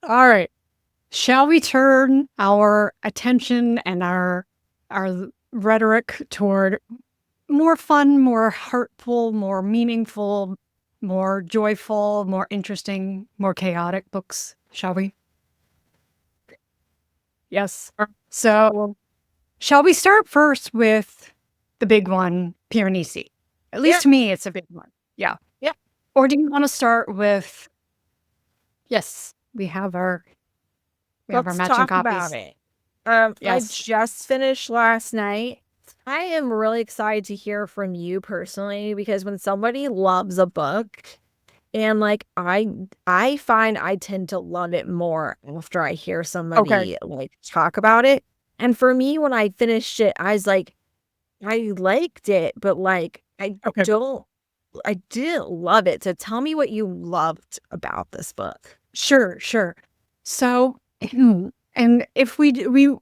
All right. Shall we turn our attention and our rhetoric toward more fun, more heartful, more meaningful, more joyful, more interesting, more chaotic books, shall we? Yes. So, shall we start first with the big one, Piranesi? At least Yeah, to me, it's a big one. Yeah. yeah. Or do you want to start with, yes, we have our Let's matching talk about copies. it. I Yes. just finished last night. I am really excited to hear from you personally because when somebody loves a book and like I find I tend to love it more after I hear Okay. somebody like talk about it. And for me, when I finished it, I was like, I liked it, but like Okay. I didn't love it. So tell me what you loved about this book. Sure, sure. So, and if we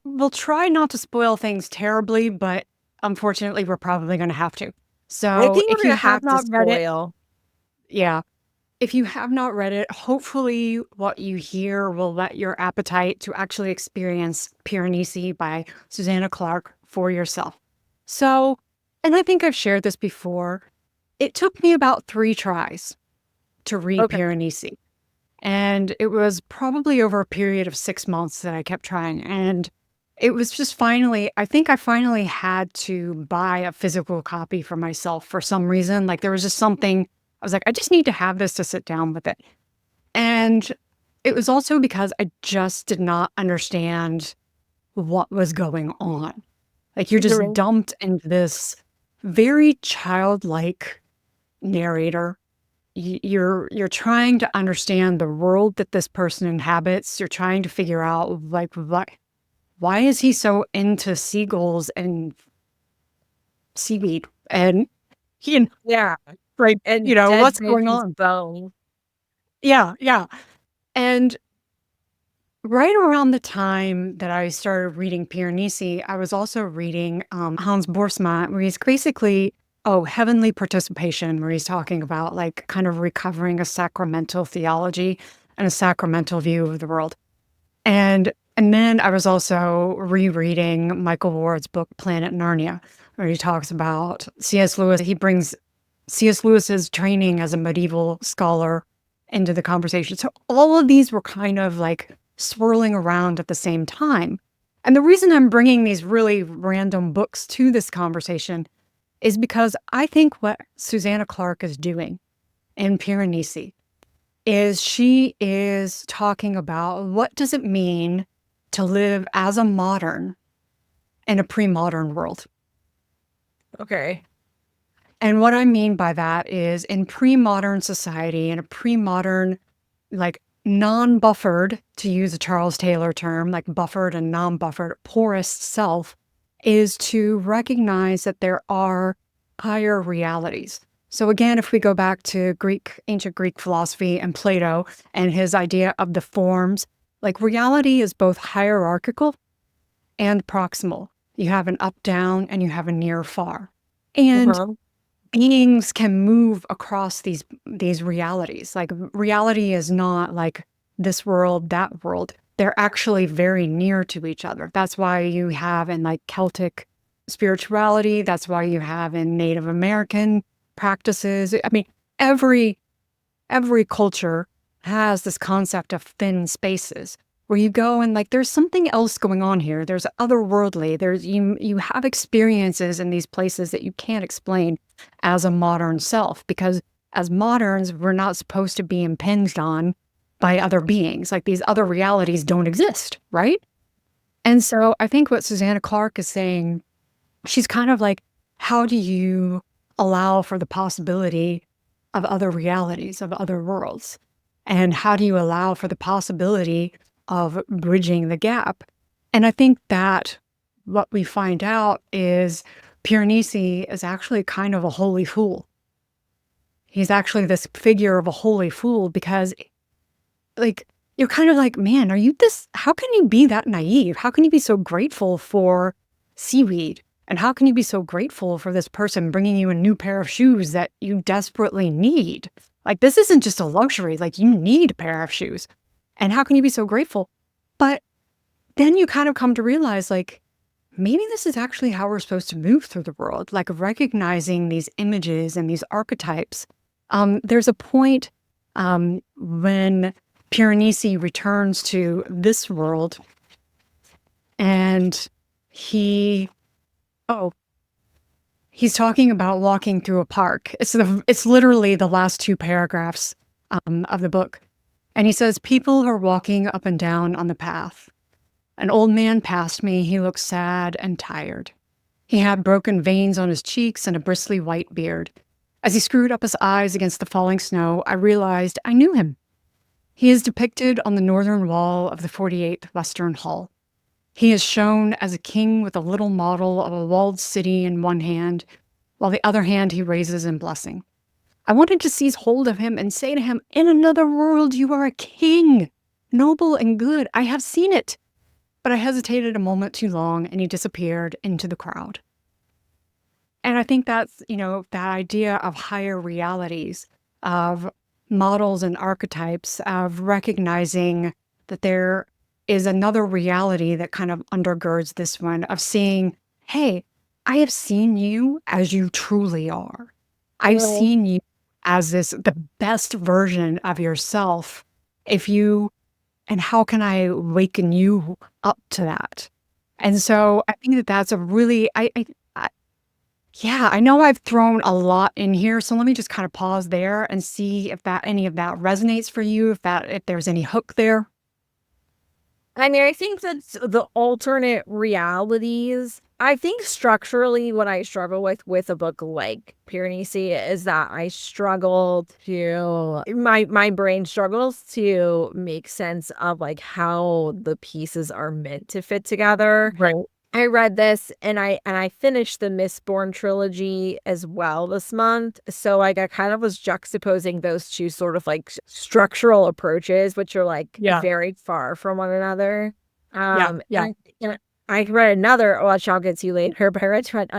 will try not to spoil things terribly, but unfortunately, we're probably going to have to. I So, think if we're you gonna have have to not read it, spoil. yeah, if you have not read it, hopefully what you hear will let your appetite to actually experience Piranesi by Susanna Clarke for yourself. So, and I think I've shared this before, it took me about 3 tries to read Okay. Piranesi. And it was probably over a period of 6 months that I kept trying, and it was just finally I think I finally had to buy a physical copy for myself for some reason, like, there was just something I was like, "I just need to have this to sit down with it." And it was also because I just did not understand what was going on. Like, you're just Right. dumped into this very childlike narrator. You're trying to understand the world that this person inhabits. You're trying to figure out like why is he so into seagulls and seaweed and he Yeah. right, And dead what's going baby's on? bone. Yeah, yeah. And right around the time that I started reading Piranesi, I was also reading Hans Boersma, where he's basically, heavenly participation, where he's talking about like kind of recovering a sacramental theology and a sacramental view of the world. And then I was also rereading Michael Ward's book Planet Narnia, where he talks about C.S. Lewis. He brings C.S. Lewis's training as a medieval scholar into the conversation. So all of these were kind of like swirling around at the same time. And the reason I'm bringing these really random books to this conversation is because I think what Susanna Clarke is doing in Piranesi is she is talking about what does it mean to live as a modern in a pre-modern world. Okay. And what I mean by that is in pre-modern society, in a pre-modern, like non-buffered, to use a Charles Taylor term, like buffered and non-buffered, porous self, is to recognize that there are higher realities. So again, if we go back to ancient Greek philosophy and Plato and his idea of the forms, like reality is both hierarchical and proximal. You have an up down and you have a near far. And Uh-huh. beings can move across these realities. Like reality is not like this world, that world. They're actually very near to each other. That's why you have in like Celtic spirituality, that's why you have in Native American practices. I mean, every every culture has this concept of thin spaces where you go and like there's something else going on here. There's otherworldly. There's you have experiences in these places that you can't explain as a modern self because as moderns we're not supposed to be impinged on by other beings. Like these other realities don't exist, right? And so I think what Susanna Clarke is saying, she's kind of like, how do you allow for the possibility of other realities, of other worlds? And how do you allow for the possibility of bridging the gap? And I think that what we find out is Piranesi is actually kind of a holy fool. He's actually this figure of a holy fool because, like, you're kind of like, man, how can you be that naive? How can you be so grateful for seaweed? And how can you be so grateful for this person bringing you a new pair of shoes that you desperately need? Like, this isn't just a luxury, like, you need a pair of shoes. And how can you be so grateful? But then you kind of come to realize, like, maybe this is actually how we're supposed to move through the world, like recognizing these images and these archetypes. There's a point when Piranesi returns to this world and he's talking about walking through a park. It's literally the last 2 paragraphs of the book. And he says, people are walking up and down on the path. An old man passed me. He looked sad and tired. He had broken veins on his cheeks and a bristly white beard. As he screwed up his eyes against the falling snow, I realized I knew him. He is depicted on the northern wall of the 48th Western Hall. He is shown as a king with a little model of a walled city in one hand, while the other hand he raises in blessing. I wanted to seize hold of him and say to him, in another world you are a king, noble and good. I have seen it. But I hesitated a moment too long, and he disappeared into the crowd. And I think that's, that idea of higher realities, of models and archetypes, of recognizing that there is another reality that kind of undergirds this one, of seeing, hey, I have seen you as you truly are. I've Right. seen you as the best version of yourself. And how can I waken you up to that? And so I think that that's a really, I know I've thrown a lot in here. So let me just kind of pause there and see if any of that resonates for you, if there's any hook there. I mean, I think that the alternate realities, I think structurally what I struggle with a book like Piranesi is that I struggle to, my brain struggles to make sense of like how the pieces are meant to fit together. Right. I read this and I finished the Mistborn trilogy as well this month. So like I kind of was juxtaposing those two sort of like structural approaches, which are like very far from one another. Yeah. And I read another, which I'll get to later, but I read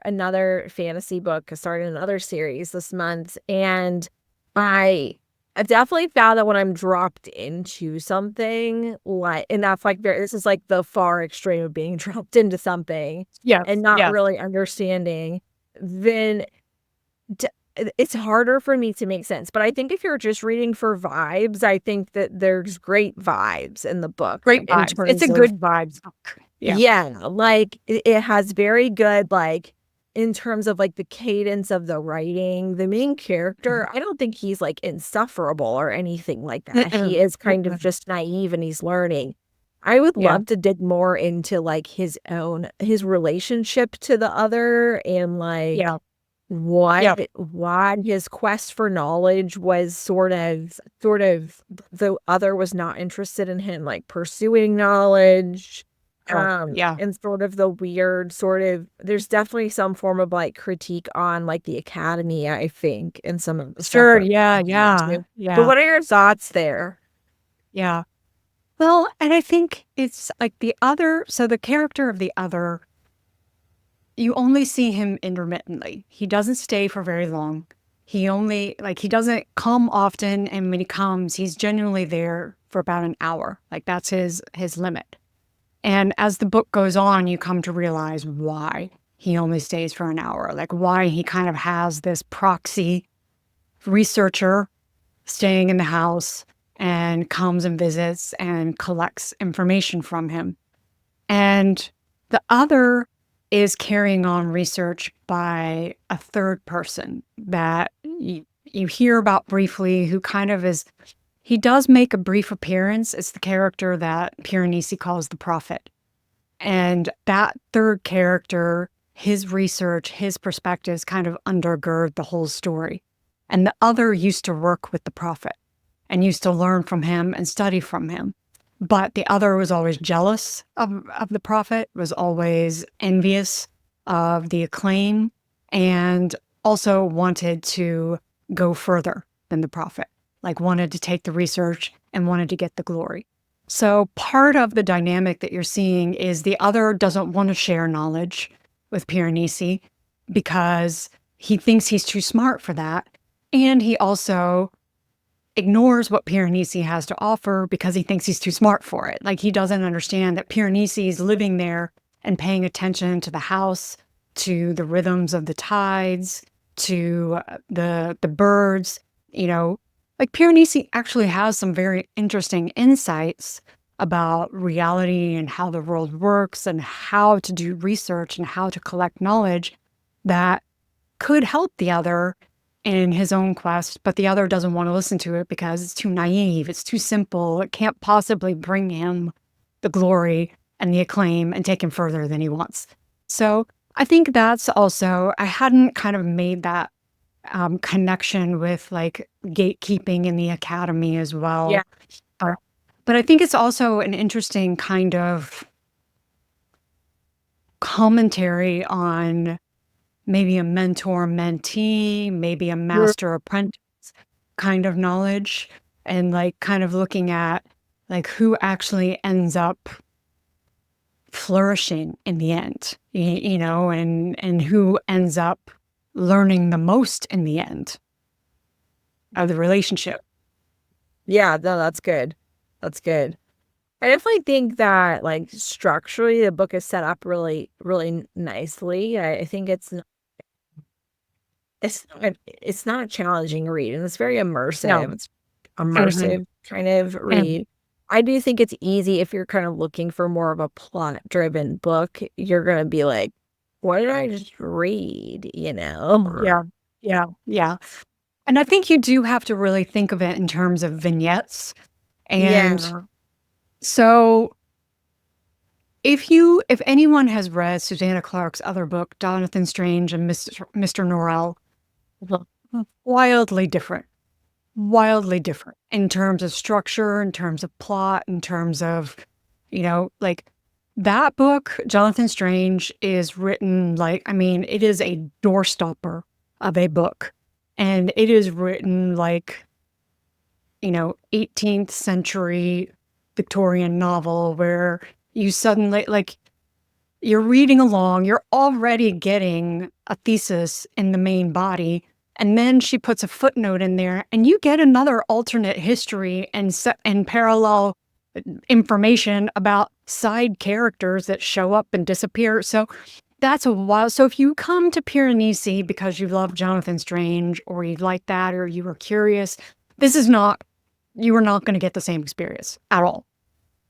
another fantasy book, started another series this month, and I definitely found that when I'm dropped into something, like, and that's like this is like the far extreme of being dropped into something and not really understanding, then it's harder for me to make sense. But I think if you're just reading for vibes, I think that there's great vibes in the book. Great vibes. It's a good vibes book. Yeah, like it has very good, like, in terms of like the cadence of the writing. The main character, I don't think he's like insufferable or anything like that. He is kind of just naive and he's learning. I would love to dig more into like his relationship to the other and like why his quest for knowledge was sort of the other was not interested in him like pursuing knowledge. And sort of the weird there's definitely some form of like critique on like the academy, I think, in some of the stuff. But what are your thoughts there? Yeah. Well, and I think it's like the character of the other, you only see him intermittently. He doesn't stay for very long. He doesn't come often, and when he comes, he's genuinely there for about an hour. Like that's his limit. And as the book goes on, you come to realize why he only stays for an hour, like why he kind of has this proxy researcher staying in the house and comes and visits and collects information from him. And the other is carrying on research by a third person that you hear about briefly, who kind of is... He does make a brief appearance. It's the character that Piranesi calls the prophet. And that third character, his research, his perspectives kind of undergird the whole story. And the other used to work with the prophet and used to learn from him and study from him. But the other was always jealous of the prophet, was always envious of the acclaim, and also wanted to go further than the prophet. Like wanted to take the research and wanted to get the glory. So part of the dynamic that you're seeing is the other doesn't want to share knowledge with Piranesi because he thinks he's too smart for that. And he also ignores what Piranesi has to offer because he thinks he's too smart for it. Like, he doesn't understand that Piranesi is living there and paying attention to the house, to the rhythms of the tides, to the birds, you know. Like, Piranesi actually has some very interesting insights about reality and how the world works and how to do research and how to collect knowledge that could help the other in his own quest, but the other doesn't want to listen to it because it's too naive, it's too simple, it can't possibly bring him the glory and the acclaim and take him further than he wants. So I think that's also, I hadn't kind of made that connection with like gatekeeping in the academy as well. Yeah. But I think it's also an interesting kind of commentary on maybe a mentor-mentee, maybe a master-apprentice kind of knowledge, and like kind of looking at like who actually ends up flourishing in the end, you know, and who ends up learning the most in the end of the relationship. Yeah, no, that's good. That's good. I definitely think that like structurally the book is set up really, really nicely. I think it's not a challenging read, and it's very immersive. No. It's immersive kind of read. I do think it's easy if you're kind of looking for more of a plot-driven book. You're gonna be like, what did I just read? You know? Yeah. And I think you do have to really think of it in terms of vignettes. And Yeah. so if anyone has read Susanna Clarke's other book, Jonathan Strange and Mr. Norrell, wildly different in terms of structure, in terms of plot, in terms of, you know, like that book, Jonathan Strange, is written like, I mean, it is a doorstopper of a book. And it is written like, you know, 18th century Victorian novel where you suddenly, like, you're reading along, you're already getting a thesis in the main body, and then she puts a footnote in there, and you get another alternate history and parallel information about side characters that show up and disappear. So that's a while. So if you come to Piranesi because you love Jonathan Strange, or you like that, or you were curious, you are not going to get the same experience at all.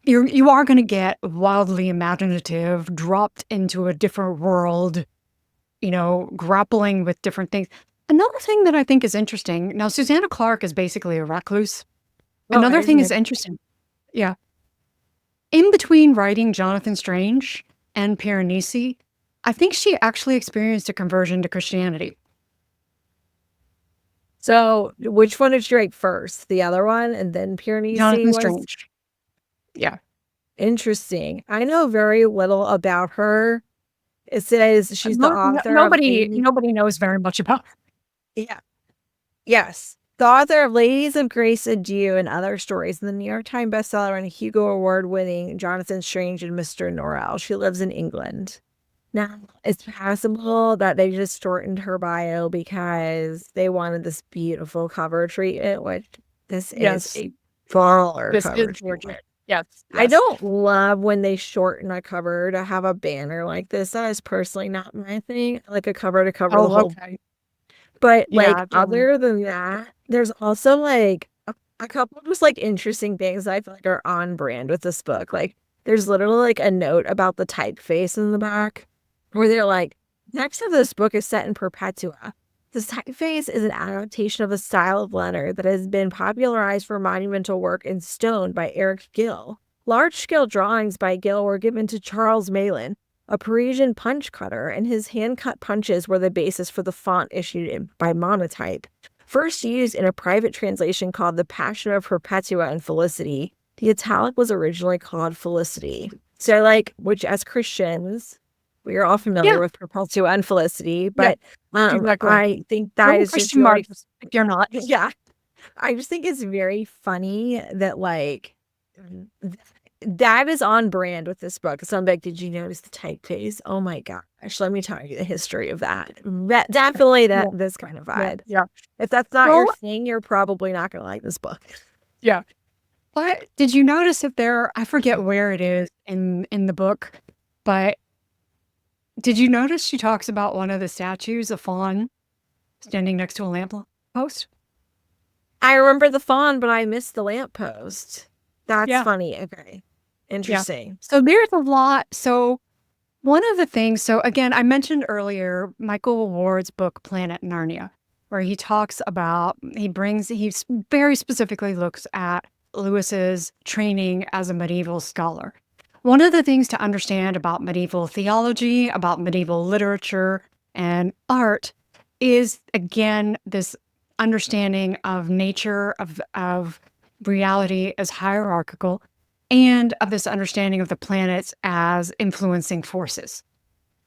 You are going to get wildly imaginative, dropped into a different world, you know, grappling with different things. Another thing that I think is interesting, now Susanna Clarke is basically a recluse. Another thing is interesting. Yeah. In between writing Jonathan Strange and Piranesi, I think she actually experienced a conversion to Christianity. So which one did you write first? The other one and then Piranesi? Jonathan Strange. Yeah. Interesting. I know very little about her. It says she's the author nobody knows very much about her. Yeah. Yes. The author of Ladies of Grace Adieu and Other Stories, and the New York Times bestseller and Hugo Award-winning Jonathan Strange and Mr. Norrell. She lives in England. Now, it's possible that they just shortened her bio because they wanted this beautiful cover treatment, which this is a baller cover treatment. Yes. I don't love when they shorten a cover to have a banner like this. That is personally not my thing. I like a cover to cover the whole. Okay. But like other than that, there's also like a couple of just like interesting things I feel like are on brand with this book. Like there's literally like a note about the typeface in the back where they're like, next to this book is set in Perpetua. This typeface is an adaptation of a style of letter that has been popularized for monumental work in stone by Eric Gill. Large-scale drawings by Gill were given to Charles Malin, a Parisian punch cutter, and his hand-cut punches were the basis for the font issued by Monotype. First used in a private translation called The Passion of Perpetua and Felicity, the italic was originally called Felicity. So like, which as Christians, we are all familiar with Perpetua and Felicity, but exactly. I think that is just really, if you're not. Yeah. I just think it's very funny that like that is on brand with this book. So I'm like, did you notice the typeface? Oh my gosh, let me tell you the history of that. Definitely Yeah. this kind of Yeah. vibe. Yeah. If that's not your Well, thing, you're probably not gonna like this book. yeah. But did you notice that I forget where it is in the book, but did you notice she talks about one of the statues, a fawn standing next to a lamppost? I remember the fawn, but I missed the lamppost. That's Yeah. funny. Okay. Yeah. Interesting. So there's a lot. So one of the things, so again, I mentioned earlier Michael Ward's book, Planet Narnia, where he talks about, very specifically looks at Lewis's training as a medieval scholar. One of the things to understand about medieval theology, about medieval literature and art is, again, this understanding of nature, of reality as hierarchical, and of this understanding of the planets as influencing forces.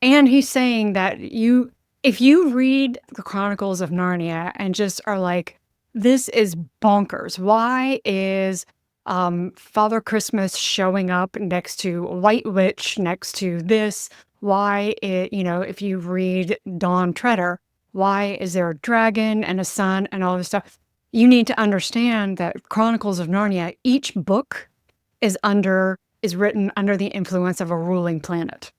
And he's saying that if you read the Chronicles of Narnia and just are like, this is bonkers. Why is Father Christmas showing up next to White Witch, next to this? Why if you read Dawn Treader, why is there a dragon and a sun and all this stuff? You need to understand that Chronicles of Narnia, each book is written under the influence of a ruling planet,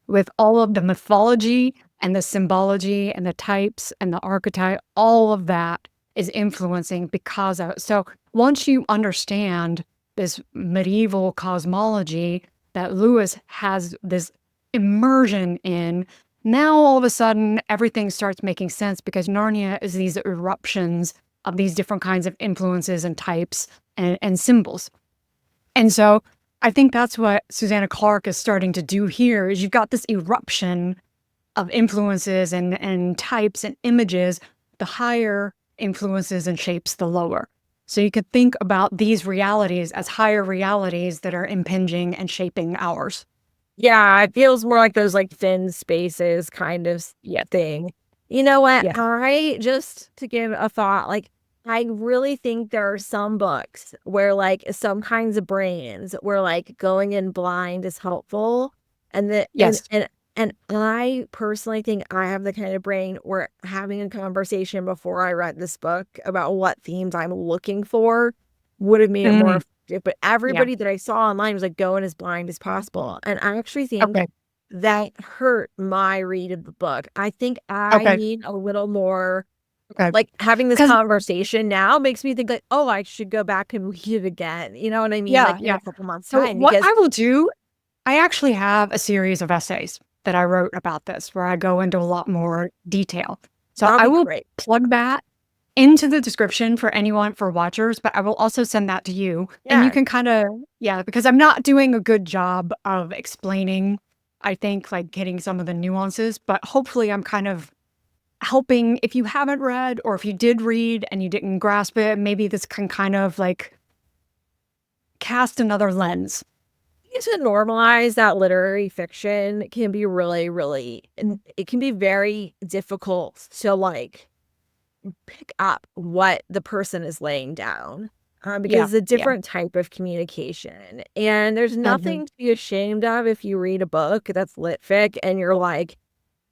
with all of the mythology and the symbology and the types and the archetype. All of that is influencing because of. So once you understand this medieval cosmology that Lewis has this immersion in, now all of a sudden everything starts making sense, because Narnia is these eruptions of these different kinds of influences and types and symbols. And so I think that's what Susanna Clarke is starting to do here, is you've got this eruption of influences and types and images. The higher influences and shapes the lower. So you could think about these realities as higher realities that are impinging and shaping ours. Yeah, it feels more like those like thin spaces kind of thing. You know what? Yeah. Just to give a thought, like I really think there are some books where like some kinds of brains where like going in blind is helpful. And the Yes. and I personally think I have the kind of brain where having a conversation before I read this book about what themes I'm looking for would have made it more effective. But Yeah. everybody that I saw online was like going as blind as possible. And I actually think Okay. that hurt my read of the book. I think I Okay. need a little more, Okay. like having this 'Cause conversation now makes me think like, oh, I should go back and read it again. You know what I mean? yeah, Like in yeah. a couple months' So time, what because I will do, I actually have a series of essays that I wrote about this, where I go into a lot more detail. So that'll I be will great. plug that into the description for watchers, but I will also send that to you. And you Yeah. can kind of, because I'm not doing a good job of explaining, I think, like getting some of the nuances, but hopefully I'm kind of helping. If you haven't read, or if you did read and you didn't grasp it, maybe this can kind of like cast another lens. To normalize that literary fiction can be really, really, and it can be very difficult to like pick up what the person is laying down, Yeah, because it's a yeah. different type of communication. And there's Mhm. nothing to be ashamed of if you read a book that's lit fic and you're like,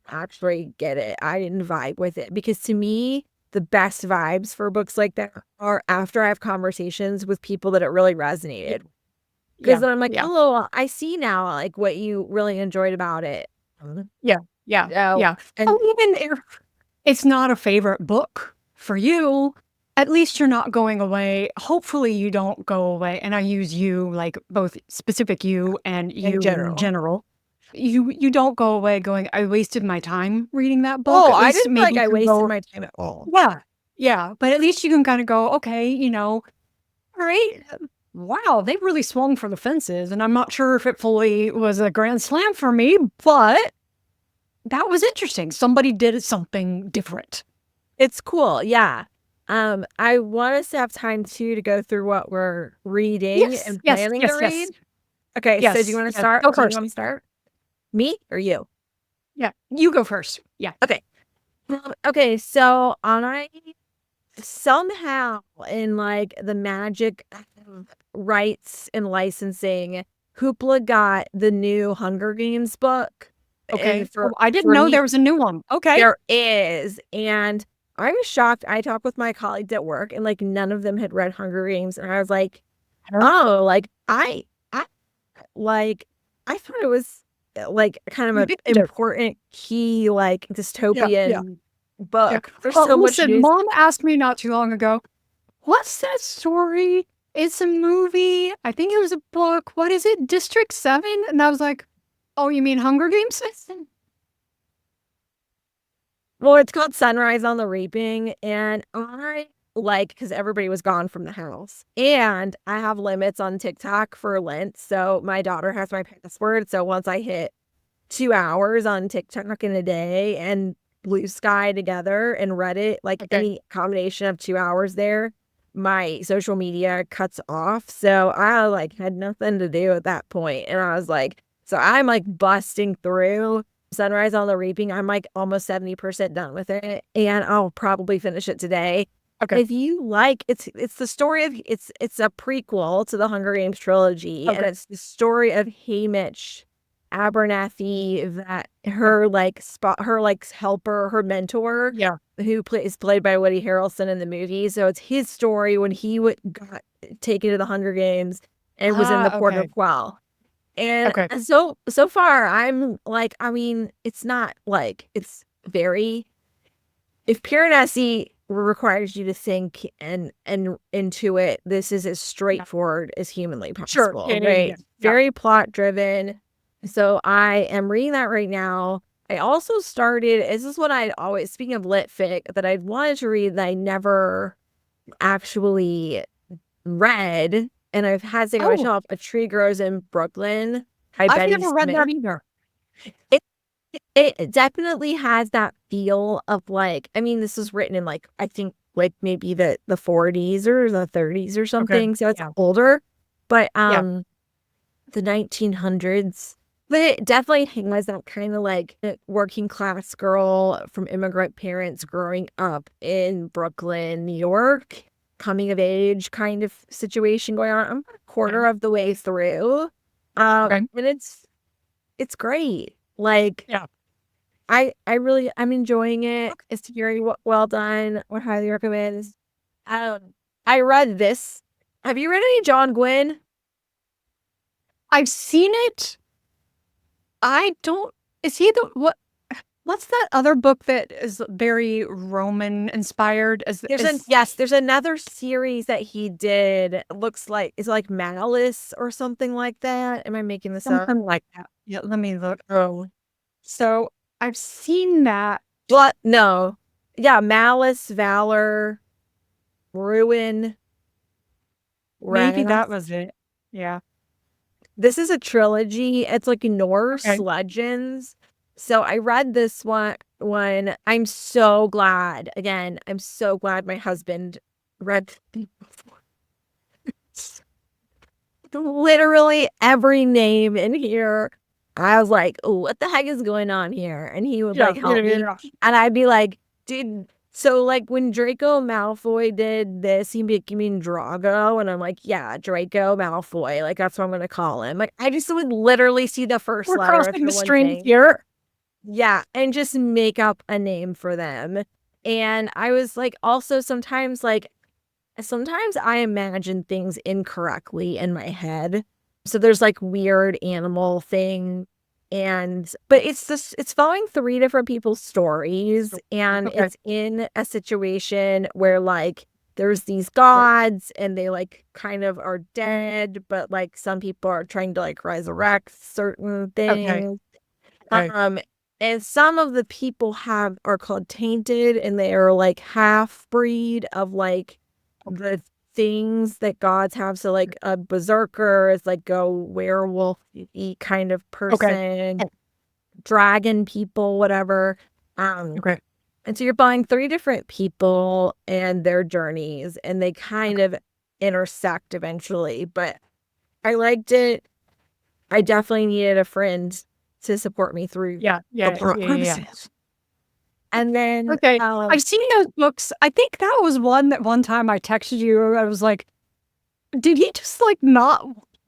actually get it. I didn't vibe with it. Because to me, the best vibes for books like that are after I have conversations with people that it really Yeah, resonated. Because yeah, then I'm like, yeah, oh, I see now like what you really enjoyed about it. yeah, yeah, Oh, yeah. and Oh, even if it's not a favorite book for you, at least you're not going away. Hopefully, you don't go away. And I use you, like both specific you and in you in general. general. You don't go away going, I wasted my time reading that book. Oh, At I least didn't feel maybe like you I can wasted go, my time at all. yeah, yeah. But at least you can kind of go, okay, all right. Wow, they really swung for the fences. And I'm not sure if it fully was a grand slam for me, but that was interesting. Somebody did something different. It's cool, yeah. I want us to have time too to go through what we're reading Yes, and yes, planning to yes, read. yes, Okay, so do you yes, want to yes. start? Go Do you first. want to start? Me or you? Yeah, you go first. Yeah. Okay. Okay, so I somehow in like the magic rights and licensing, Hoopla got the new Hunger Games book. Okay. And for I didn't know me, there was a new one. Okay. there is. And I was shocked. I talked with my colleagues at work and like none of them had read Hunger Games. And I was like, oh, like I like I thought it was like kind of an important key like dystopian book. There's so much listen, news. Mom asked me not too long ago, what's that story? It's a movie. I think it was a book. What is it? District 7? And I was like, oh, you mean Hunger Games? Well, it's called Sunrise on the Reaping, and I like because everybody was gone from the house, and I have limits on TikTok for Lent, so my daughter has my password. So once I hit 2 hours on TikTok in a day and Blue Sky together and Reddit, like any combination of 2 hours there, my social media cuts off. So I like had nothing to do at that point, and I was like, so I'm like busting through Sunrise on the Reaping. I'm like almost 70% done with it, and I'll probably finish it today. Okay. If you like, it's the story of it's a prequel to the Hunger Games trilogy, and it's the story of Haymitch Abernathy, that her like helper, her mentor, who is played by Woody Harrelson in the movie. So it's his story when he got taken to the Hunger Games and was in the Port of Quell. And so far, I'm like, I mean, it's not like it's very. If Piranesi requires you to think and intuit, this is as straightforward as humanly possible. Sure. Right? Very plot driven. So I am reading that right now. I also started, this is what I'd always, speaking of lit fic, that I'd wanted to read that I never actually read. And I've had to say to myself, A Tree Grows in Brooklyn. I've never read that either. It definitely has that feel of like, I mean, this was written in like, I think like maybe the 40s or the 30s or something. So it's older, but the 1900s. But it definitely has that kind of like working class girl from immigrant parents growing up in Brooklyn, New York, coming of age kind of situation going on. I'm a quarter of the way through. And it's great. Like, I'm enjoying it. It's very well done. Would highly recommend. I read this. Have you read any John Gwynne? I've seen it. I don't. Is he the what's that other book that is very Roman inspired? There's another series that he did. It looks like it's like Malice or something like that. Am I making this up? Something like that. Yeah, let me look. Oh, so I've seen that. But no, yeah, Malice, Valor, Ruin. Maybe that was it. Yeah. This is a trilogy. It's like Norse legends. So I read this one. I'm so glad. Again, I'm so glad my husband read before. Literally every name in here. I was like, oh, what the heck is going on here? And he would like help me. And I'd be like, dude. So like when Draco Malfoy did this, you mean Drago? And I'm like, yeah, Draco Malfoy. Like that's what I'm gonna call him. Like I just would literally see the first letter. We're crossing the stream here. Yeah, and just make up a name for them. And I was like, also sometimes I imagine things incorrectly in my head. So there's like weird animal thing. But it's following 3 different people's stories, and it's in a situation where like there's these gods and they like kind of are dead, but like some people are trying to like resurrect certain things. And some of the people are called tainted, and they are like half breed of like the things that gods have. So like a berserker is like a werewolf-y kind of person, dragon people, whatever. And so you're buying 3 different people and their journeys, and they kind of intersect eventually. But I liked it. I definitely needed a friend to support me through the process. And then I've seen those books. I think that was one time I texted you. I was like, did he just like not?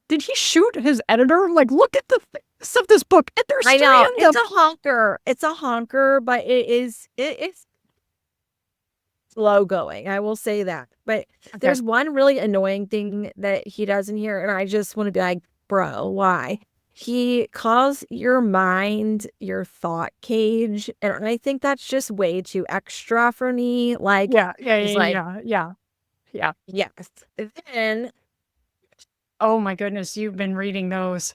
Did he shoot his editor? Like, look at the thickness of this book, and there's I three know of it's them. a honker. It's a honker, but it's slow going. I will say that. But Okay. there's one really annoying thing that he does in here, and I just want to be like, bro, why? He calls your mind your thought cage, and I think that's just way too extra for me. Like, Yeah, yeah, he's yeah, like, yeah. yes. Then, Oh my goodness, you've been reading those.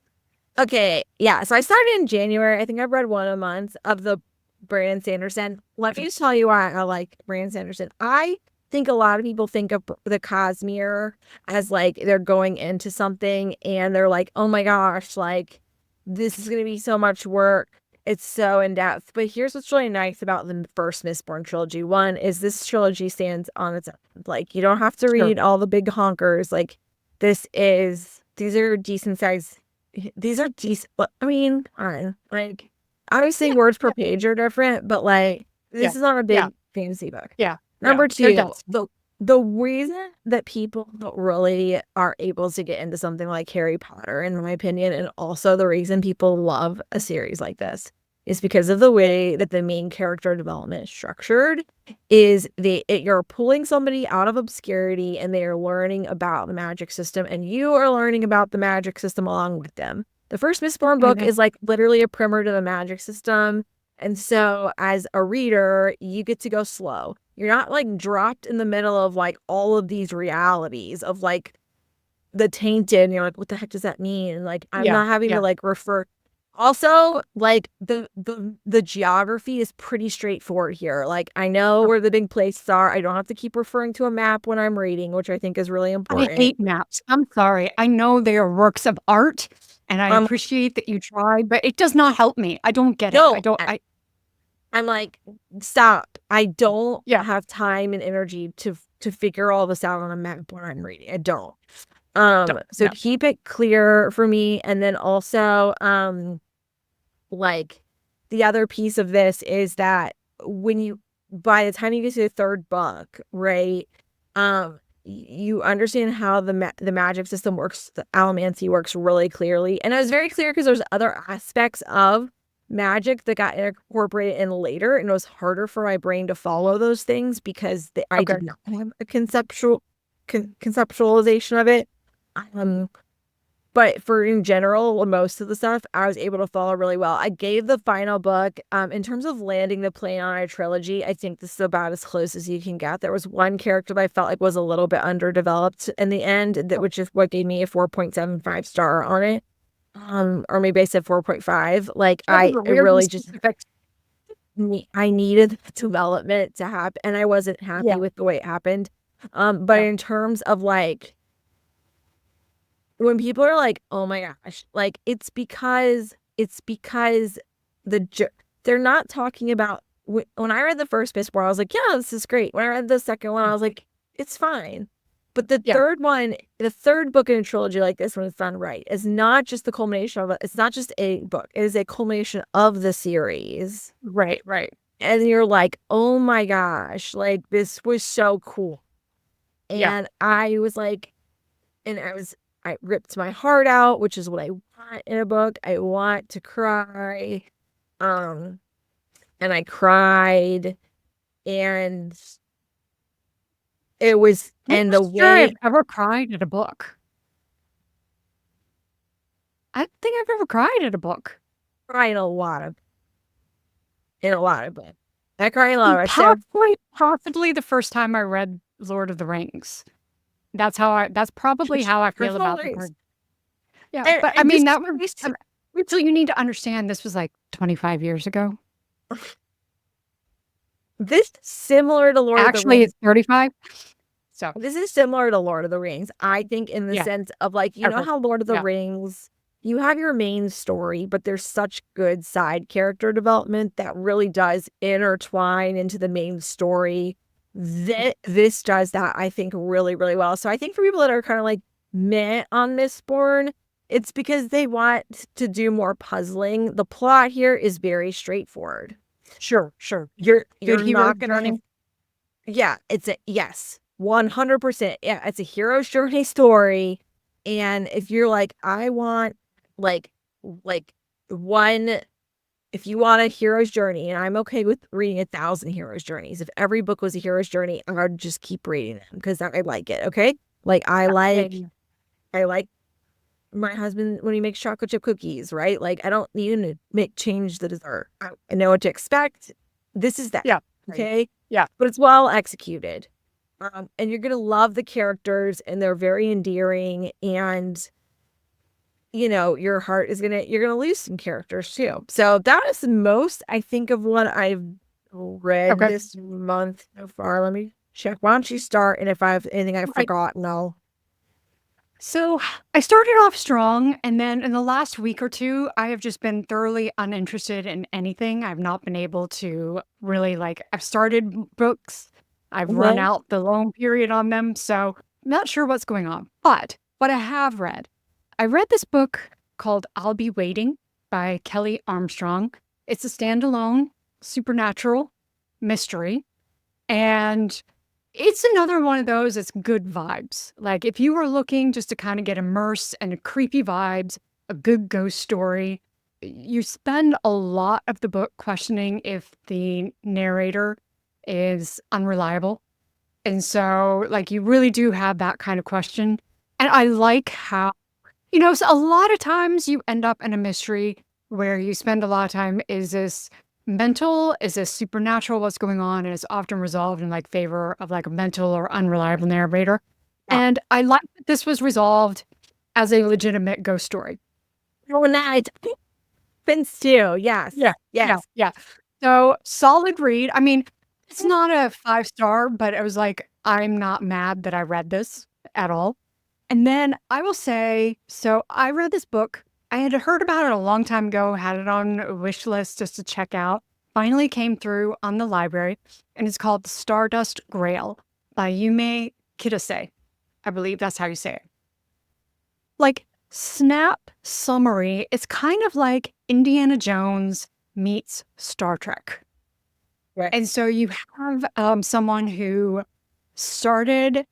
okay, yeah. So I started in January. I think I've read one a month of the Brandon Sanderson. Let me just tell you why I like Brandon Sanderson. I think a lot of people think of the Cosmere as like they're going into something and they're like, oh my gosh, like this is going to be so much work. It's so in depth. But here's what's really nice about the first Mistborn trilogy. One is this trilogy stands on its own. Like, you don't have to Sure. read all the big honkers. Like, these are decent sized, these are decent. I mean, like, obviously words per page are different, but like, this is not a big fantasy book. Yeah. Number They're two, dense. the reason that people really are able to get into something like Harry Potter, in my opinion, and also the reason people love a series like this is because of the way that the main character development is structured. You're pulling somebody out of obscurity and they are learning about the magic system, and you are learning about the magic system along with them. The first Mistborn book is like literally a primer to the magic system. And so as a reader, you get to go slow. You're not like dropped in the middle of like all of these realities of like the tainted. And you're like, what the heck does that mean? And like, I'm not having to like refer. Also, like the geography is pretty straightforward here. Like, I know where the big places are. I don't have to keep referring to a map when I'm reading, which I think is really important. I hate maps. I'm sorry. I know they are works of art, and I appreciate that you tried, but it does not help me. I don't get it. I don't. I'm like, stop. I don't have time and energy to figure all this out on a map when I'm reading. I don't. So keep it clear for me. And then also, like, the other piece of this is that by the time you get to the third book, right, you understand how the magic system works, the allomancy works really clearly. And it was very clear because there's other aspects of magic that got incorporated in later, and it was harder for my brain to follow those things because I did not have a conceptualization of it. But for in general, most of the stuff I was able to follow really well. I gave the final book, in terms of landing the plane on a trilogy, I think this is about as close as you can get. There was one character that I felt like was a little bit underdeveloped in the end, which is what gave me a 4.75 star on it. Or maybe I said 4.5. Like, I really just I needed development to happen, and I wasn't happy with the way it happened. But in terms of like, when people are like, oh my gosh, like, it's because they're not talking about, when I read the first Mistborn, I was like, yeah, this is great. When I read the second one, I was like, it's fine. But the third one, the third book in a trilogy like this, when it's done right, is not just the culmination of it. It's not just a book. It is a culmination of the series. Right. And you're like, oh my gosh, like, this was so cool. And I was like, I ripped my heart out, which is what I want in a book. I want to cry. And I cried, and it was, and the way I've ever cried at a book. I don't think I've ever cried at a book. I cry in a lot of books. I cry in a lot of possibly the first time I read Lord of the Rings. That's probably how I feel about the book. Yeah, but I mean, that was, so you need to understand, this was like 25 years ago. This is similar to Lord of the Rings. Actually, it's 35. So this is similar to Lord of the Rings, I think, in the sense of like, you know how Lord of the Rings, you have your main story, but there's such good side character development that really does intertwine into the main story. This does that, I think, really, really well. So I think for people that are kind of like meh on Mistborn, it's because they want to do more puzzling. The plot here is very straightforward. Sure. You're not gonna. Yeah, yes. 100%. Yeah, it's a hero's journey story. And if you're like, I want like like one if you want a hero's journey, and I'm okay with reading 1,000 hero's journeys. If every book was a hero's journey, I would just keep reading them because I like it. Okay. Like I like my husband when he makes chocolate chip cookies, right? Like I don't need him to change the dessert. I know what to expect. This is that. Yeah. Okay. Yeah. But it's well executed. And you're gonna love the characters, and they're very endearing, and your heart is you're gonna lose some characters too. So that is the most I think of what I've read Okay. this month so far. Let me check. Why don't you start? And if I have anything I've Right. forgotten, I'll. So I started off strong, and then in the last week or two, I have just been thoroughly uninterested in anything. I've not been able to really I've started books, I've run Okay. out the loan period on them, so I'm not sure what's going on. But what I read this book called I'll Be Waiting by Kelly Armstrong. It's a standalone supernatural mystery, and it's another one of those, it's good vibes. Like, if you were looking just to kinda get immersed in creepy vibes, a good ghost story, you spend a lot of the book questioning if the narrator is unreliable. And so, you really do have that kind of question. And I like how so a lot of times you end up in a mystery where you spend a lot of time, is this mental? Is this supernatural? What's going on? And it's often resolved in favor of a mental or unreliable narrator. Yeah. And I like that this was resolved as a legitimate ghost story. Oh, nice. Vince too. Yes. Yeah. Yeah. Yes. Yeah. So solid read. I mean, it's not a 5-star, but it was I'm not mad that I read this at all. And then I will say, so I read this book. I had heard about it a long time ago, had it on a wish list just to check out. Finally came through on the library, and it's called The Stardust Grail by Yume Kitase. I believe that's how you say it. Snap summary, it's kind of like Indiana Jones meets Star Trek. Right. And so you have someone who started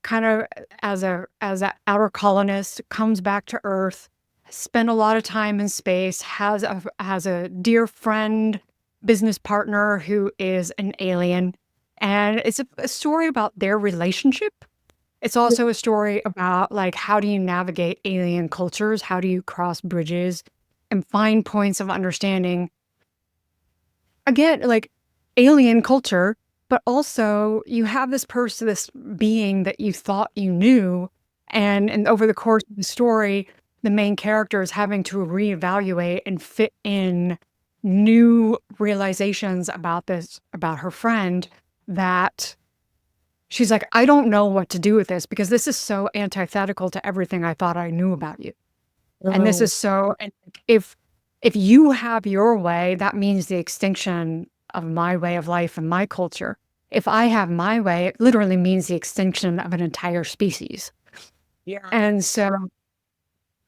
kind of as an outer colonist, comes back to Earth, spent a lot of time in space, has a dear friend, business partner who is an alien, and it's a story about their relationship. It's also a story about how do you navigate alien cultures, how do you cross bridges and find points of understanding. Again, alien culture, but also you have this person, this being that you thought you knew, and over the course of the story, the main character is having to reevaluate and fit in new realizations about her friend, that she's like, I don't know what to do with this because this is so antithetical to everything I thought I knew about you. And this Oh, is so, and if you have your way, that means the extinction of my way of life and my culture. If I have my way, it literally means the extinction of an entire species. yeah. And so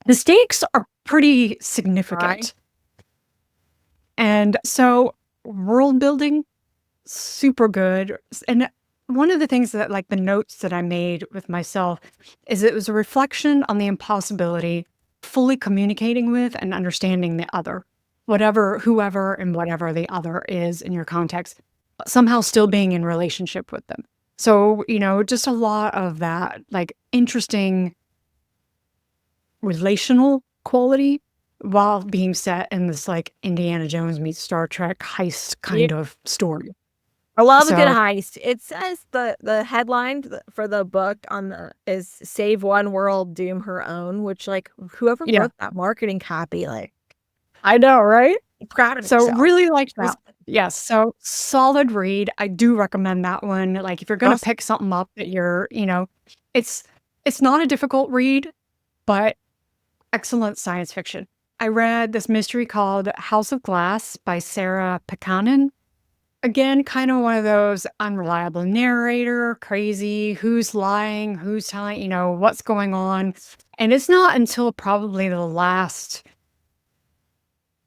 the stakes are pretty Right. significant. And so world building, super good. And one of the things that the notes that I made with myself is it was a reflection on the impossibility fully communicating with and understanding the other, whoever and whatever the other is in your context, but somehow still being in relationship with them. So, just a lot of that interesting relational quality while being set in this Indiana Jones meets Star Trek heist Yeah. kind of story. I love a good So, heist. It says the headline for the book is "Save One World, Doom Her Own," which whoever yeah, wrote that marketing copy, I know, right? proud of So yourself. really liked Was that. Yes, so solid read. I do recommend that one. If you're gonna awesome. pick something up that it's it's not a difficult read, but excellent science fiction. I read this mystery called House of Glass by Sarah Pekanen. Again, kind of one of those unreliable narrator, crazy, who's lying, who's telling, what's going on. And it's not until probably the last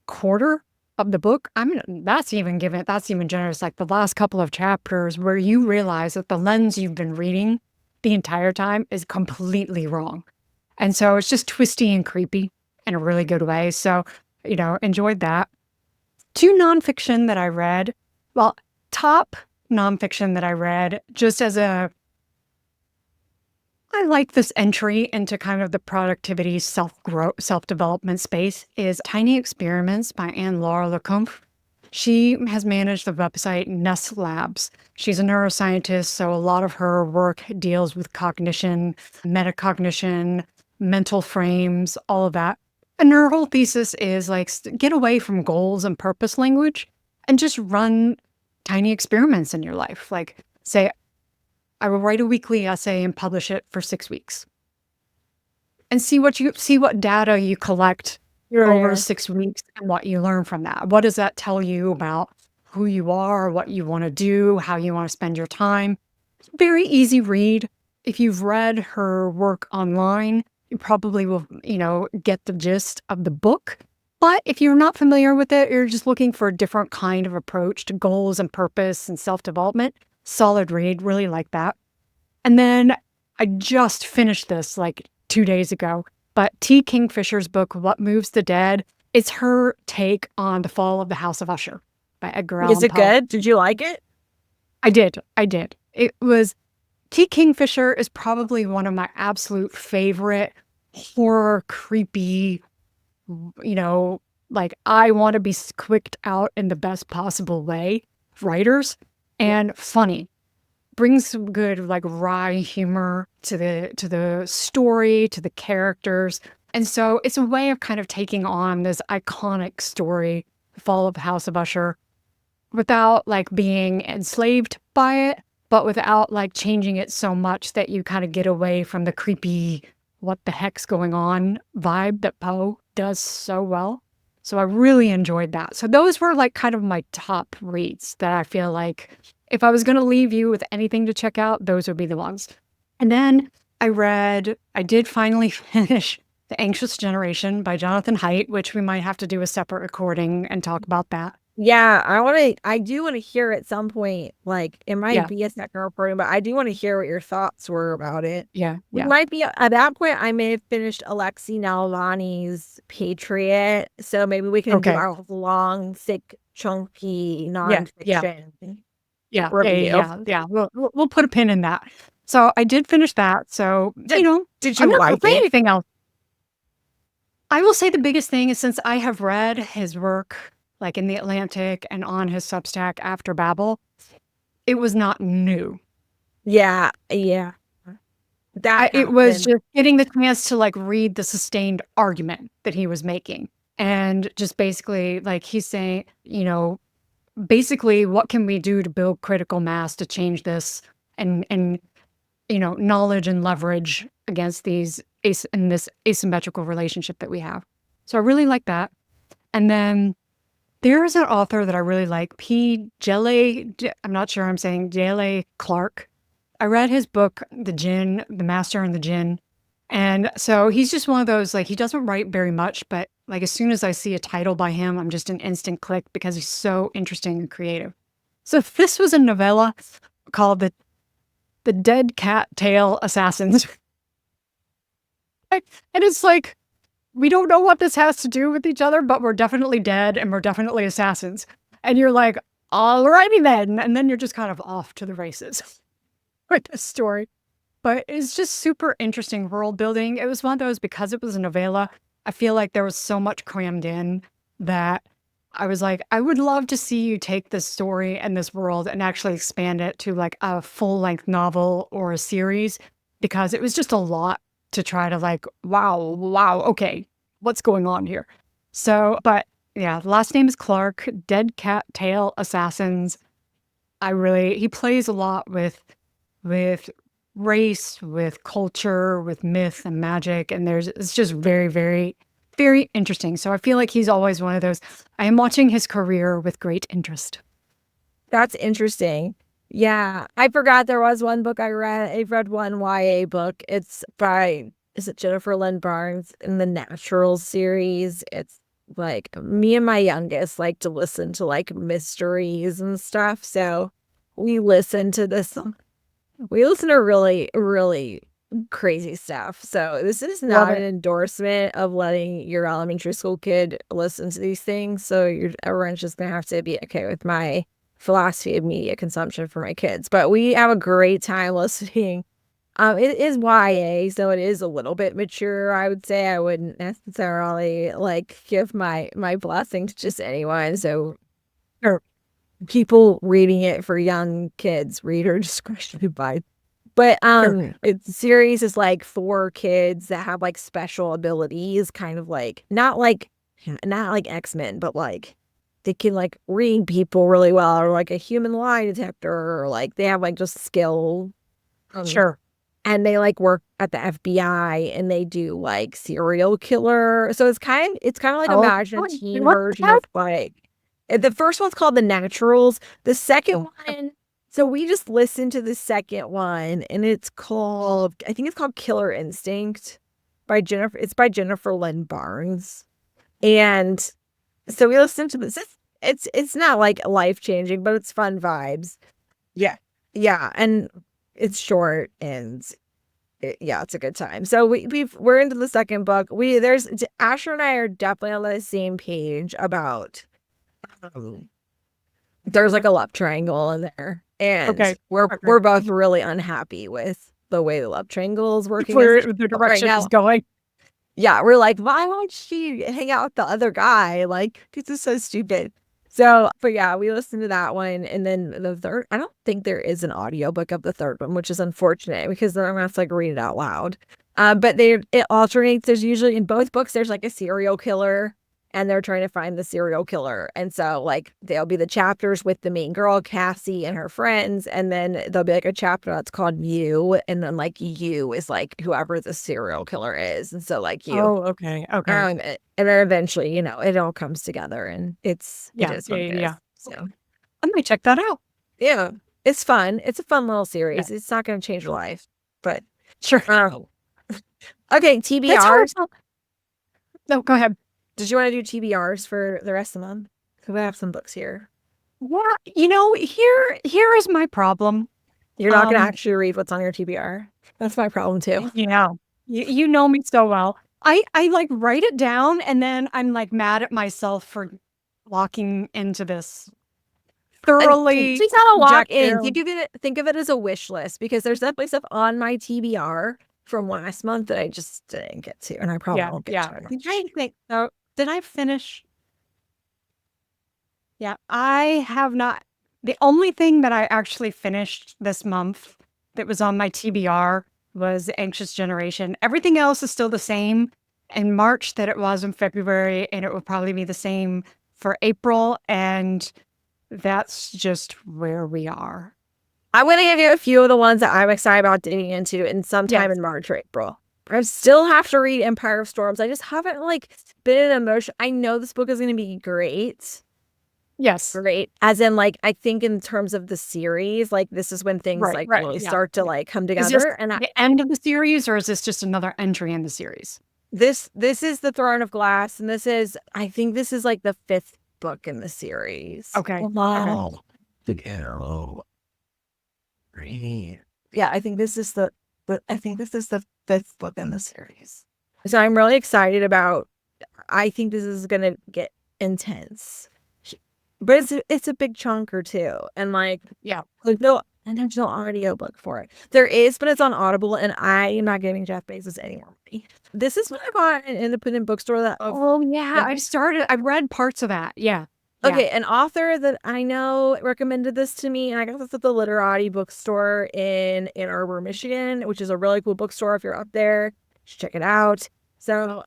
quarter of the book, that's even generous. Like the last couple of chapters where you realize that the lens you've been reading the entire time is completely wrong. And so it's just twisty and creepy in a really good way. So, enjoyed that. 2 nonfiction that I read. Well, top nonfiction that I read, just as I like this entry into kind of the productivity, self-development space, is Tiny Experiments by Anne-Laure Lecomte. She has managed the website Nest Labs. She's a neuroscientist, so a lot of her work deals with cognition, metacognition, mental frames, all of that. And her whole thesis is like, get away from goals and purpose language and just run tiny experiments in your life. Like, say, I will write a weekly essay and publish it for 6 weeks and see what data you collect over 6 weeks and what you learn from that. What does that tell you about who you are, what you want to do, how you want to spend your time? Very easy read. If you've read her work online, you probably will, get the gist of the book. But if you're not familiar with it, you're just looking for a different kind of approach to goals and purpose and self-development, solid read, really like that. And then I just finished this like 2 days ago, but T. Kingfisher's book, What Moves the Dead, it's her take on the fall of the House of Usher by Edgar Allan Poe. Is it good? Did you like it? I did. It was, T. Kingfisher is probably one of my absolute favorite horror, creepy, like I want to be squicked out in the best possible way writers, and funny. Brings some good like wry humor to the story, to the characters. And so it's a way of kind of taking on this iconic story, The Fall of the House of Usher, without like being enslaved by it, but without like changing it so much that you kind of get away from the creepy, what the heck's going on vibe that Poe does so well. So I really enjoyed that. So those were like kind of my top reads that I feel like if I was going to leave you with anything to check out, those would be the ones. And then I did finally finish The Anxious Generation by Jonathan Haidt, which we might have to do a separate recording and talk about that. Yeah, I do want to hear at some point, like it might be a second recording, but I do want to hear what your thoughts were about it. Yeah. We might be at that point. I may have finished Alexei Navalny's Patriot, so maybe we can do our long, thick, chunky nonfiction. Yeah. Review. We'll put a pin in that. So I did finish that. So Did you I'm not like gonna say it? anything else. I will say the biggest thing is since I have read his work like in The Atlantic and on his Substack after Babel, it was not new. Yeah. It was just getting the chance to like read the sustained argument that he was making. And just basically like he's saying, basically what can we do to build critical mass to change this and knowledge and leverage against these in this asymmetrical relationship that we have. So I really like that. And then there's an author that I really like, I'm not sure I'm saying Susanna Clarke. I read his book, The Master and the Djinn. And so he's just one of those, like, he doesn't write very much, but like as soon as I see a title by him, I'm just an instant click because he's so interesting and creative. So this was a novella called The Dead Cat Tail Assassins. And it's like, we don't know what this has to do with each other, but we're definitely dead and we're definitely assassins. And you're like, alrighty then. And then you're just kind of off to the races with this story. But it's just super interesting world building. It was one of those, because it was a novella, I feel like there was so much crammed in that I was like, I would love to see you take this story and this world and actually expand it to like a full-length novel or a series, because it was just a lot to try to like, wow, okay, what's going on here? So, but yeah, the last name is Clarke, Dead Cat Tail Assassins. He plays a lot with race, with culture, with myth and magic. And it's just very, very, very interesting. So I feel like he's always one of those, I am watching his career with great interest. That's interesting. Yeah, I forgot there was one book I read. I read one YA book. It's by, is it Jennifer Lynn Barnes in the Natural series? It's like me and my youngest like to listen to like mysteries and stuff. So we listen to really, really crazy stuff. So this is Love not an it. endorsement of letting your elementary school kid listen to these things. So everyone's just gonna have to be okay with my philosophy of media consumption for my kids. But we have a great time listening. It is YA, so it is a little bit mature, I would say. I wouldn't necessarily like give my blessing to just anyone. So or people reading it for young kids, reader discretion advised. But Sure. its series is like for kids that have like special abilities, kind of like not like X-Men, but like they can like read people really well, or like a human lie detector, or like they have like just skill. Sure. And they like work at the FBI and they do like serial killer. So it's kind of like Oh, imagine a teen what the version of heck? like the first one's called The Naturals. The second one, so we just listened to the second one and I think it's called Killer Instinct by Jennifer. It's by Jennifer Lynn Barnes. And so we listened to this. It's not like life changing, but it's fun vibes. Yeah. Yeah. And it's short and it's a good time. So we're into the second book. Asher and I are definitely on the same page about there's like a love triangle in there, and Okay. we're both really unhappy with the way the love triangle is working Where the right direction now. is going. Yeah, we're like, why won't she hang out with the other guy? Like, this is so stupid. So, but yeah, we listened to that one. And then the third, I don't think there is an audiobook of the third one, which is unfortunate because then I'm gonna have to like read it out loud. But it alternates. There's usually in both books, there's like a serial killer and they're trying to find the serial killer. And so like there'll be the chapters with the main girl, Cassie, and her friends, and then there'll be like a chapter that's called You, and then like You is like whoever the serial killer is. And so like you. Oh, okay. Okay. And then eventually, you know, it all comes together and it is what it is. So I might check that out. yeah, it's fun. It's a fun little Yeah. series. It's not going to change your life, but Sure. okay, That's TBRs. hard. No, go ahead. Did you want to do TBRs for the rest of the month? Because we have some books here. Yeah, here is my problem. You're not going to actually read what's on your TBR. That's my problem too. You know me so well. I like write it down and then I'm like mad at myself for locking into this thoroughly. She's not a lock in. objective- Think of it as a wish list, because there's definitely stuff on my TBR from last month that I just didn't get to, and I probably won't get to. I'm trying to think. So, did I finish? Yeah, I have not. The only thing that I actually finished this month that was on my TBR was Anxious Generation. Everything else is still the same in March that it was in February, and it will probably be the same for April. And that's just where we are. I'm going to give you a few of the ones that I'm excited about digging into in sometime in March or April. I still have to read Empire of Storms. I just haven't like been in emotion. I know this book is going to be great. Yes. Great. As in, like, I think in terms of the series, like this is when things really start to like come together. And the end of the series, or is this just another entry in the series? This is the Throne of Glass, and I think this is like the 5th book in the series. Okay. Wow. Yeah, I think this is the 5th book in the series. So I'm really excited about. I think this is gonna get intense, but it's a big chunker too, and like there's no audiobook for it. There is, but it's on Audible, and I am not giving Jeff Bezos any more money. This is what I bought in an independent bookstore. I read parts of that. Yeah. Okay, an author that I know recommended this to me, and I got this at the Literati bookstore in Ann Arbor, Michigan, which is a really cool bookstore. If you're up there, just check it out. So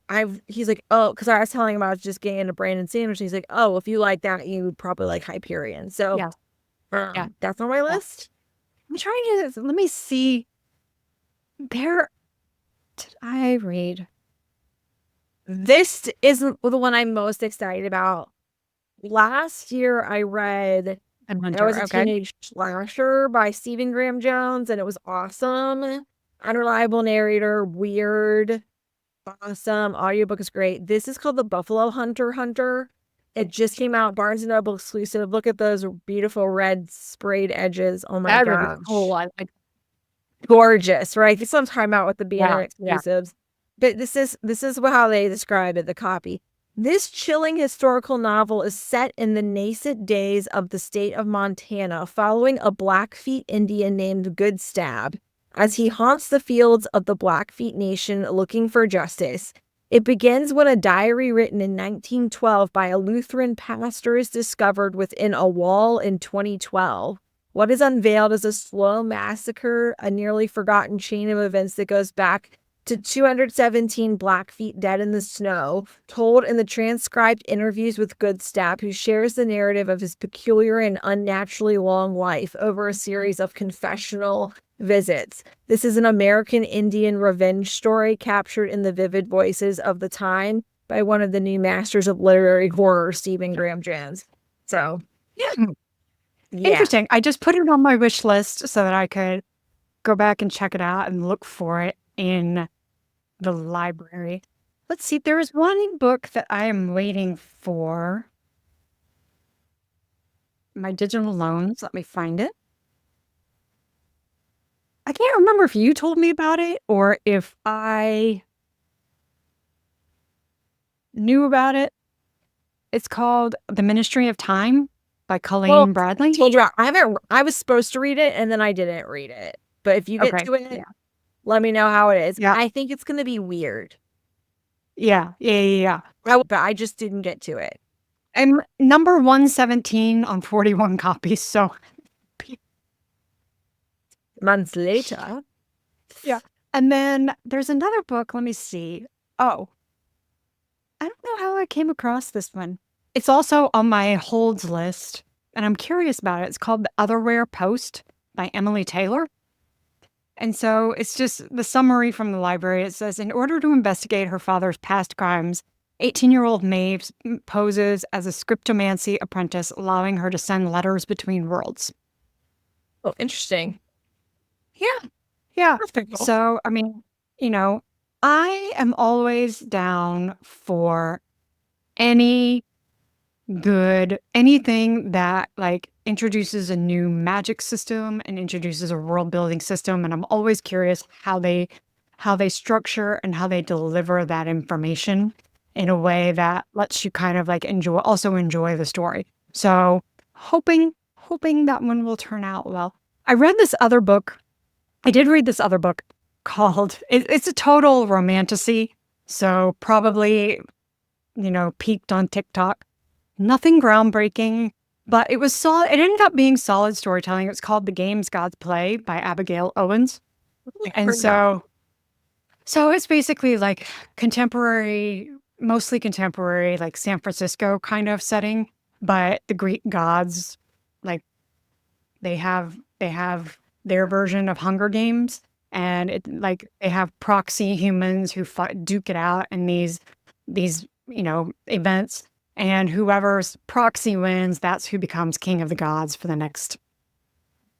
he's like, oh, because I was telling him I was just getting into Brandon Sanders. He's like, oh, if you like that, you would probably like Hyperion. So that's on my list. I'm trying to, let me see. Did I read? This isn't the one I'm most excited about. Last year, I read It was a teenage slasher by Stephen Graham Jones, and it was awesome. Unreliable narrator, weird. awesome. Audiobook is great. This is called The Buffalo Hunter. It just came out, Barnes & Noble exclusive. Look at those beautiful red sprayed edges. Oh my That is gosh. cool. I like. Gorgeous, right? This is what I'm talking about with the banner Yeah. exclusives. But this is how they describe it, the copy. This chilling historical novel is set in the nascent days of the state of Montana, following a Blackfeet Indian named Good Stab as he haunts the fields of the Blackfeet Nation looking for justice. It begins when a diary written in 1912 by a Lutheran pastor is discovered within a wall in 2012. What is unveiled is a slow massacre, a nearly forgotten chain of events that goes back to 217 Blackfeet dead in the snow, told in the transcribed interviews with Goodstab, who shares the narrative of his peculiar and unnaturally long life over a series of confessional visits. This is an American Indian revenge story captured in the vivid voices of the time by one of the new masters of literary horror, Stephen Graham Jones. So, yeah. Interesting. I just put it on my wish list so that I could go back and check it out and look for it in the library. Let's see. There is one book that I am waiting for. My digital loans. Let me find it. I can't remember if you told me about it or if I knew about it. It's called The Ministry of Time by Colleen Bradley. Told you I was supposed to read it and then I didn't read it. But if you get to it, let me know how it is. Yeah. I think it's going to be weird. Yeah. But I just didn't get to it. I'm number 117 on 41 copies. So months later. Yeah. And then there's another book. Let me see. Oh, I don't know how I came across this one. It's also on my holds list, and I'm curious about it. It's called The Otherwhere Post by Emily Taylor. And so it's just the summary from the library. It says, in order to investigate her father's past crimes, 18-year-old Maeve poses as a scriptomancy apprentice, allowing her to send letters between worlds. Oh, interesting. Yeah. So, I mean, I am always down for anything that like introduces a new magic system and introduces a world building system. And I'm always curious how they structure and how they deliver that information in a way that lets you kind of like enjoy the story. So hoping that one will turn out well. I did read this other book called, it's a total romantasy. So probably, peaked on TikTok. Nothing groundbreaking, but it was solid. It ended up being solid storytelling. It was called The Games Gods Play by Abigail Owens. And so it's basically like mostly contemporary, like San Francisco kind of setting, but the Greek gods, like they have their version of Hunger Games, and it like they have proxy humans who duke it out in these events, and whoever's proxy wins, that's who becomes king of the gods for the next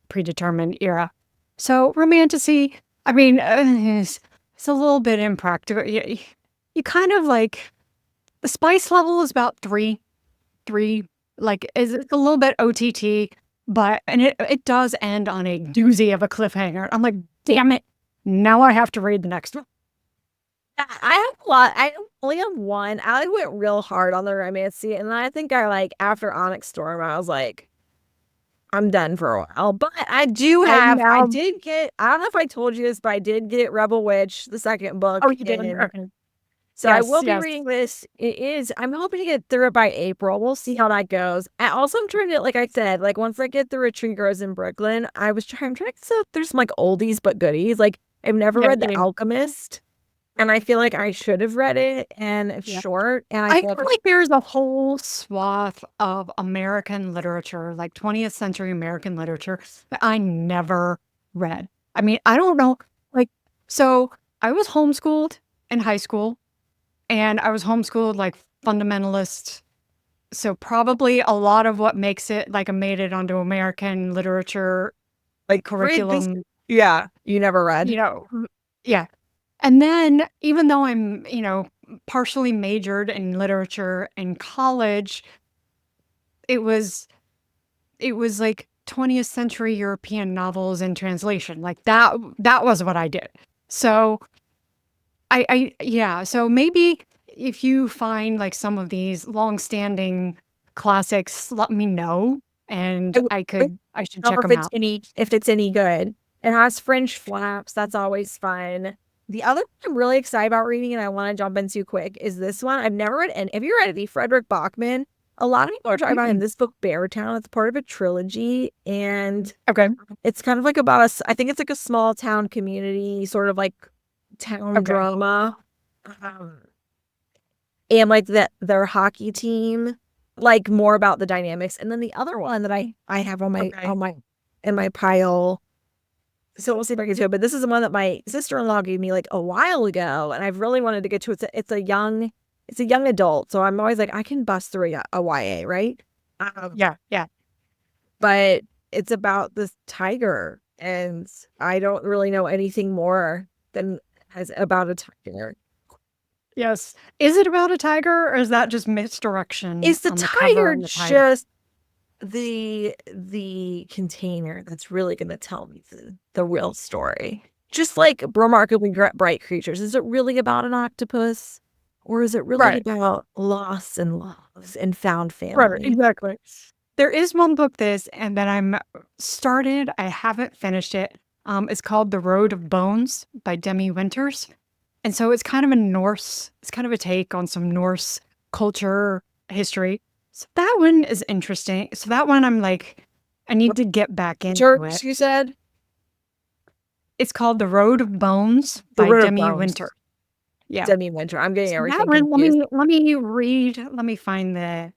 predetermined era. So romantasy, I mean, it's a little bit impractical. You kind of like the spice level is about three, like it's a little bit OTT. But, and it does end on a doozy of a cliffhanger. I'm like, damn it. Now I have to read the next one. I have a lot. I only have one. I went real hard on the romance, and I think after Onyx Storm, I was like, I'm done for a while. But I do have, I did get, I don't know if I told you this, but I did get Rebel Witch, the second book. Oh, you did? Okay. So I will be reading this. I'm hoping to get through it by April. We'll see how that goes. I also am trying to, like I said, like once I get through A Tree Grows in Brooklyn, I'm trying to, so there's some like oldies but goodies. Like I've never read The Alchemist, and I feel like I should have read it, and it's short. And I feel like there's a whole swath of American literature, like 20th century American literature, that I never read. I mean, I don't know. Like, so I was homeschooled in high school. And I was homeschooled like fundamentalist. So probably a lot of what makes it like made it onto American literature like curriculum. Yeah. You never read? Yeah. And then even though I'm, partially majored in literature in college, it was like 20th century European novels in translation. Like that was what I did. So yeah, so maybe if you find like some of these long-standing classics, let me know and I should check Or them out. if it's any good. It has French flaps. That's always fun. The other one I'm really excited about reading and I want to jump into quick is this one. I've never read, and have you read it? Frederick Bachman. A lot of people are talking about him. This book, Beartown. It's part of a trilogy, and Okay. it's kind of like about I think it's like a small town community, sort of like town drama, and like their hockey team, like more about the dynamics. And then the other one that I have on my in my pile. So we'll see if I can do it. But this is the one that my sister-in-law gave me like a while ago, and I've really wanted to get to it. It's a young adult, so I'm always like, I can bust through a YA, right? Yeah. But it's about this tiger, and I don't really know anything more than about a tiger. Yes. Is it about a tiger or is that just misdirection? Is the on tiger the just the container that's really going to tell me the real story? Just like remarkably bright creatures. Is it really about an octopus? Or is it really about loss and loves and found family? Right, exactly. There is one book that I'm started. I haven't finished it. It's called The Road of Bones by Demi Winters. And so it's kind of it's kind of a take on some Norse culture history. So that one is interesting. So that one I'm like, I need to get back into it. You said? It's called The Road of Bones by Demi Winter. Yeah. Demi Winter. I'm getting everything That one, confused. let me find the...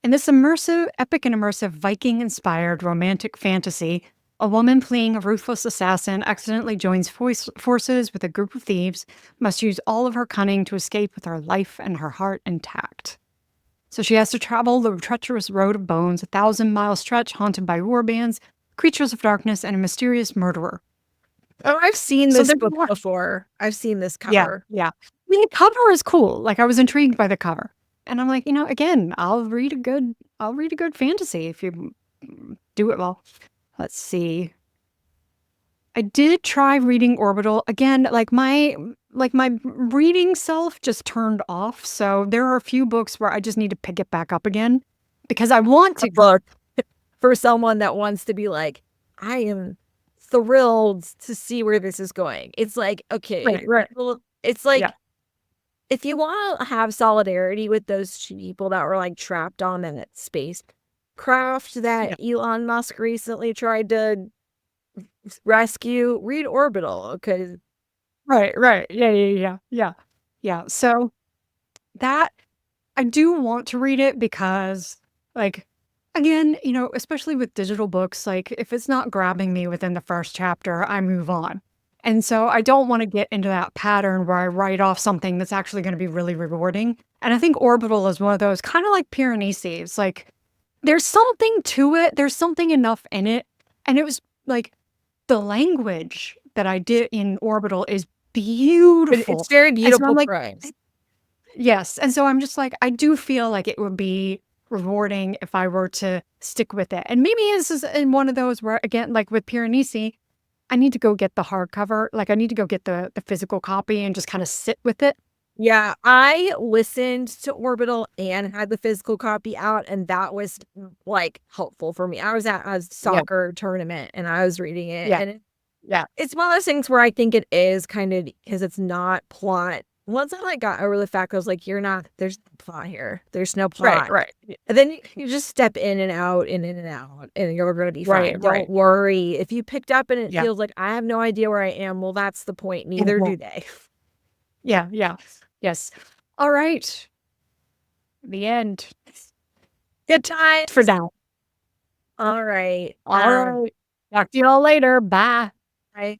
In this epic and immersive Viking-inspired romantic fantasy, a woman fleeing a ruthless assassin accidentally joins forces with a group of thieves, must use all of her cunning to escape with her life and her heart intact. So she has to travel the treacherous road of bones, a 1,000-mile stretch haunted by warbands, creatures of darkness, and a mysterious murderer. Oh, I've seen this book before. I've seen this cover. Yeah. I mean, the cover is cool. Like, I was intrigued by the cover. And I'm like, again, I'll read a good fantasy if you do it well. Let's see. I did try reading Orbital. Again, like my reading self just turned off. So there are a few books where I just need to pick it back up again because I want to. Book for someone that wants to be like, I am thrilled to see where this is going. It's like, okay, right. It's like, if you want to have solidarity with those people that were like trapped on that spacecraft that Elon Musk recently tried to rescue, read Orbital. Because right. Yeah. So that I do want to read it because, like, again, especially with digital books, like if it's not grabbing me within the first chapter, I move on. And so I don't want to get into that pattern where I write off something that's actually going to be really rewarding. And I think Orbital is one of those, kind of like Piranesi. It's like, there's something to it. There's something enough in it. And it was like, the language that I did in Orbital is beautiful. It's very beautiful. And so yes. And so I'm just like, I do feel like it would be rewarding if I were to stick with it. And maybe this is in one of those where, again, like with Piranesi, I need to go get the hardcover. Like I need to go get the physical copy and just kind of sit with it. Yeah, I listened to Orbital and had the physical copy out, and that was like helpful for me. I was at a soccer tournament and I was reading it. And it's one of those things where I think it is kind of because it's not plot. Once I like got over the fact, I was like, there's no plot here. There's no plot. Right. And then you just step in and out, and you're going to be fine. Don't worry. If you picked up and it feels like I have no idea where I am, well, that's the point. Neither do they. Yeah. Yes. All right. The end. Good time for now. All right. Talk to you all later. Bye. Bye.